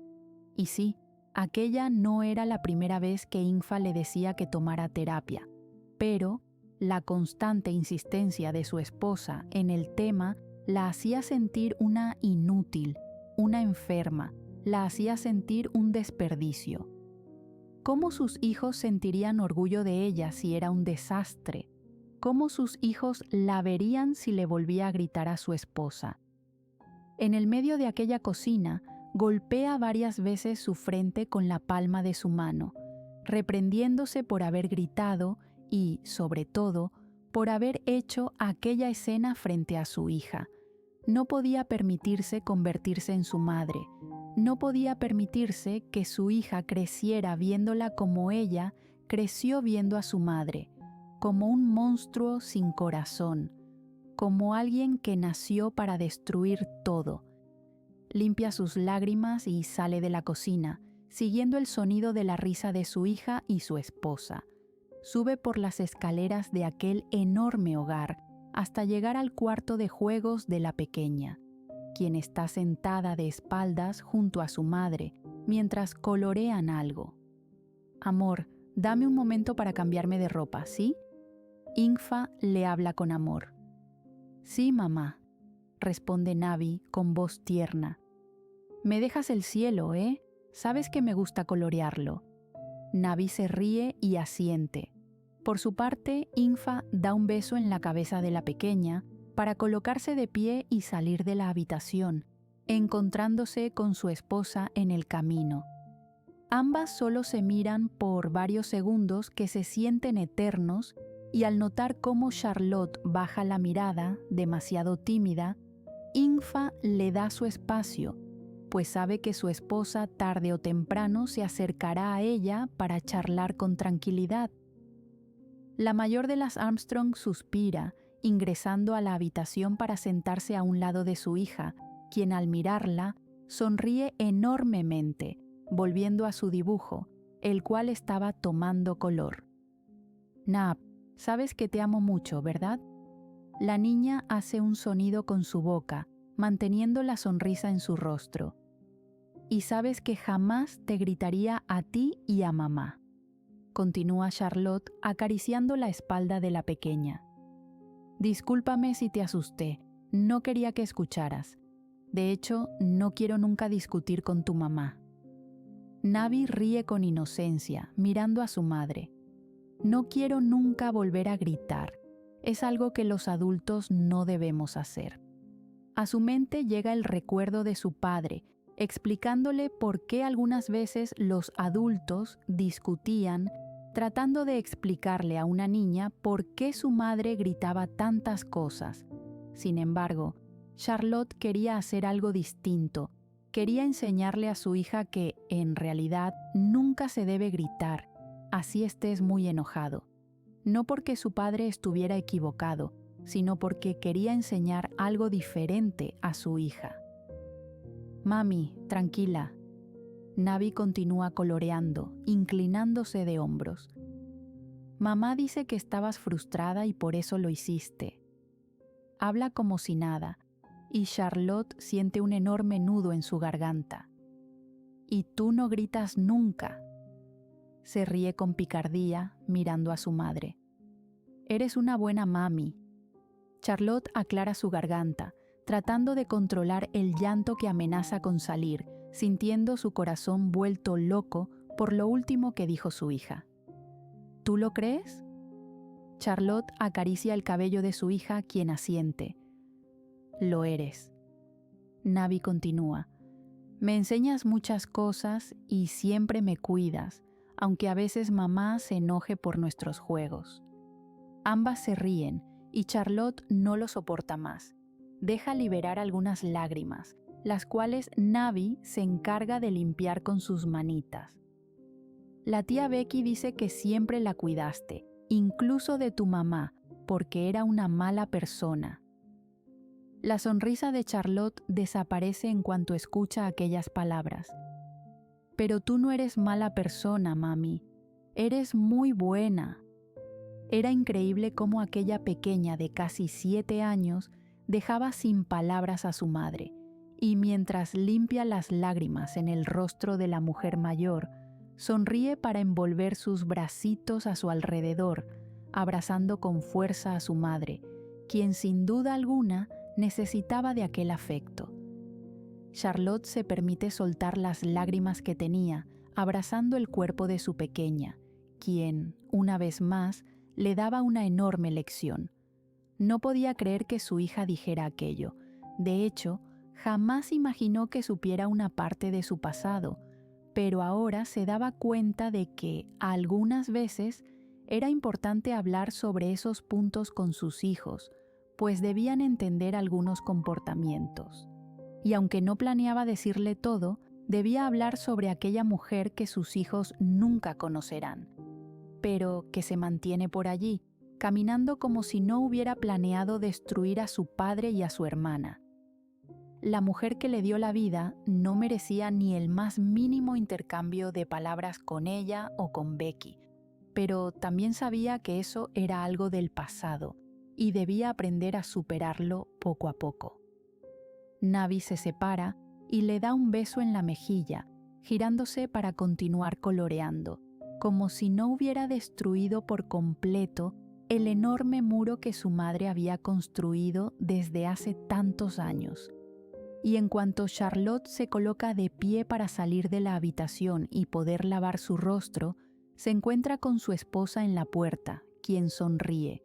Y sí, aquella no era la primera vez que Infa le decía que tomara terapia, pero la constante insistencia de su esposa en el tema la hacía sentir una inútil, una enferma, la hacía sentir un desperdicio. ¿Cómo sus hijos sentirían orgullo de ella si era un desastre? ¿Cómo sus hijos la verían si le volvía a gritar a su esposa? En el medio de aquella cocina, golpea varias veces su frente con la palma de su mano, reprendiéndose por haber gritado y, sobre todo, por haber hecho aquella escena frente a su hija. No podía permitirse convertirse en su madre. No podía permitirse que su hija creciera viéndola como ella creció viendo a su madre, como un monstruo sin corazón, como alguien que nació para destruir todo. Limpia sus lágrimas y sale de la cocina, siguiendo el sonido de la risa de su hija y su esposa. Sube por las escaleras de aquel enorme hogar hasta llegar al cuarto de juegos de la pequeña, quien está sentada de espaldas junto a su madre mientras colorean algo. Amor, dame un momento para cambiarme de ropa, ¿sí? Infa le habla con amor. Sí, mamá, responde Navi con voz tierna. Me dejas el cielo, ¿eh? Sabes que me gusta colorearlo. Navi se ríe y asiente. Por su parte, Infa da un beso en la cabeza de la pequeña para colocarse de pie y salir de la habitación, encontrándose con su esposa en el camino. Ambas solo se miran por varios segundos que se sienten eternos y al notar cómo Charlotte baja la mirada, demasiado tímida, Infa le da su espacio, pues sabe que su esposa tarde o temprano se acercará a ella para charlar con tranquilidad. La mayor de las Armstrong suspira, ingresando a la habitación para sentarse a un lado de su hija, quien al mirarla sonríe enormemente, volviendo a su dibujo, el cual estaba tomando color. Nap, sabes que te amo mucho, ¿verdad? La niña hace un sonido con su boca, manteniendo la sonrisa en su rostro. Y sabes que jamás te gritaría a ti y a mamá. Continúa Charlotte acariciando la espalda de la pequeña. Discúlpame si te asusté, no quería que escucharas. De hecho, no quiero nunca discutir con tu mamá. Navi ríe con inocencia, mirando a su madre. No quiero nunca volver a gritar. Es algo que los adultos no debemos hacer. A su mente llega el recuerdo de su padre, explicándole por qué algunas veces los adultos discutían, tratando de explicarle a una niña por qué su madre gritaba tantas cosas. Sin embargo, Charlotte quería hacer algo distinto. Quería enseñarle a su hija que, en realidad, nunca se debe gritar, así estés muy enojado. No porque su padre estuviera equivocado, sino porque quería enseñar algo diferente a su hija. Mami, tranquila. Navi continúa coloreando, inclinándose de hombros. Mamá dice que estabas frustrada y por eso lo hiciste. Habla como si nada, y Charlotte siente un enorme nudo en su garganta. Y tú no gritas nunca. Se ríe con picardía, mirando a su madre. Eres una buena mami. Charlotte aclara su garganta, tratando de controlar el llanto que amenaza con salir, sintiendo su corazón vuelto loco por lo último que dijo su hija. ¿Tú lo crees? Charlotte acaricia el cabello de su hija, quien asiente. Lo eres. Navi continúa. Me enseñas muchas cosas y siempre me cuidas, aunque a veces mamá se enoje por nuestros juegos. Ambas se ríen y Charlotte no lo soporta más. Deja liberar algunas lágrimas, las cuales Navi se encarga de limpiar con sus manitas. La tía Becky dice que siempre la cuidaste, incluso de tu mamá, porque era una mala persona. La sonrisa de Charlotte desaparece en cuanto escucha aquellas palabras. Pero tú no eres mala persona, mami. Eres muy buena. Era increíble cómo aquella pequeña de casi 7 años dejaba sin palabras a su madre, y mientras limpia las lágrimas en el rostro de la mujer mayor, sonríe para envolver sus bracitos a su alrededor, abrazando con fuerza a su madre, quien sin duda alguna necesitaba de aquel afecto. Charlotte se permite soltar las lágrimas que tenía, abrazando el cuerpo de su pequeña, quien, una vez más, le daba una enorme lección. No podía creer que su hija dijera aquello. De hecho, jamás imaginó que supiera una parte de su pasado, pero ahora se daba cuenta de que, algunas veces, era importante hablar sobre esos puntos con sus hijos, pues debían entender algunos comportamientos. Y aunque no planeaba decirle todo, debía hablar sobre aquella mujer que sus hijos nunca conocerán, pero que se mantiene por allí, caminando como si no hubiera planeado destruir a su padre y a su hermana. La mujer que le dio la vida no merecía ni el más mínimo intercambio de palabras con ella o con Becky, pero también sabía que eso era algo del pasado y debía aprender a superarlo poco a poco. Navi se separa y le da un beso en la mejilla, girándose para continuar coloreando, como si no hubiera destruido por completo el enorme muro que su madre había construido desde hace tantos años. Y en cuanto Charlotte se coloca de pie para salir de la habitación y poder lavar su rostro, se encuentra con su esposa en la puerta, quien sonríe.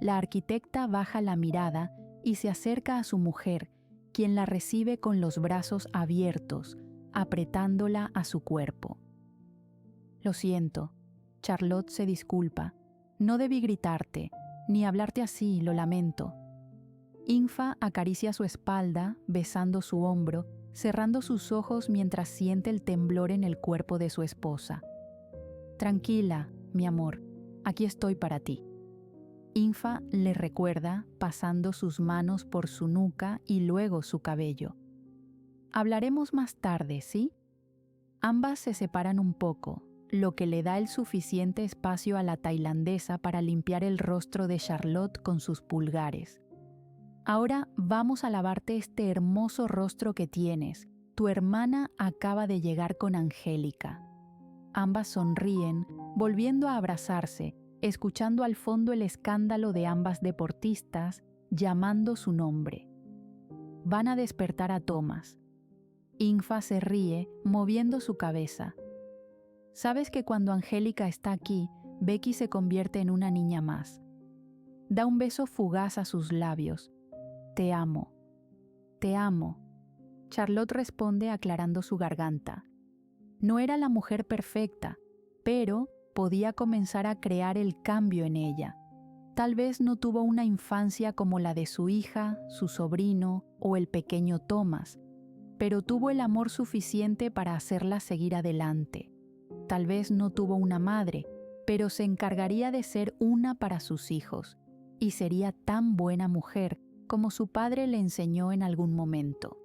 La arquitecta baja la mirada y se acerca a su mujer, quien la recibe con los brazos abiertos, apretándola a su cuerpo. Lo siento, Charlotte se disculpa. No debí gritarte, ni hablarte así, lo lamento. Infa acaricia su espalda, besando su hombro, cerrando sus ojos mientras siente el temblor en el cuerpo de su esposa. Tranquila, mi amor, aquí estoy para ti. Infa le recuerda, pasando sus manos por su nuca y luego su cabello. Hablaremos más tarde, ¿sí? Ambas se separan un poco, lo que le da el suficiente espacio a la tailandesa para limpiar el rostro de Charlotte con sus pulgares. Ahora vamos a lavarte este hermoso rostro que tienes. Tu hermana acaba de llegar con Angélica. Ambas sonríen, volviendo a abrazarse, escuchando al fondo el escándalo de ambas deportistas llamando su nombre. van a despertar a Thomas. Infa se ríe, moviendo su cabeza. Sabes que cuando Angélica está aquí, Becky se convierte en una niña más. Da un beso fugaz a sus labios. Te amo. Te amo. Charlotte responde aclarando su garganta. No era la mujer perfecta, pero podía comenzar a crear el cambio en ella. Tal vez no tuvo una infancia como la de su hija, su sobrino o el pequeño Thomas, pero tuvo el amor suficiente para hacerla seguir adelante. Tal vez no tuvo una madre, pero se encargaría de ser una para sus hijos, y sería tan buena mujer como su padre le enseñó en algún momento.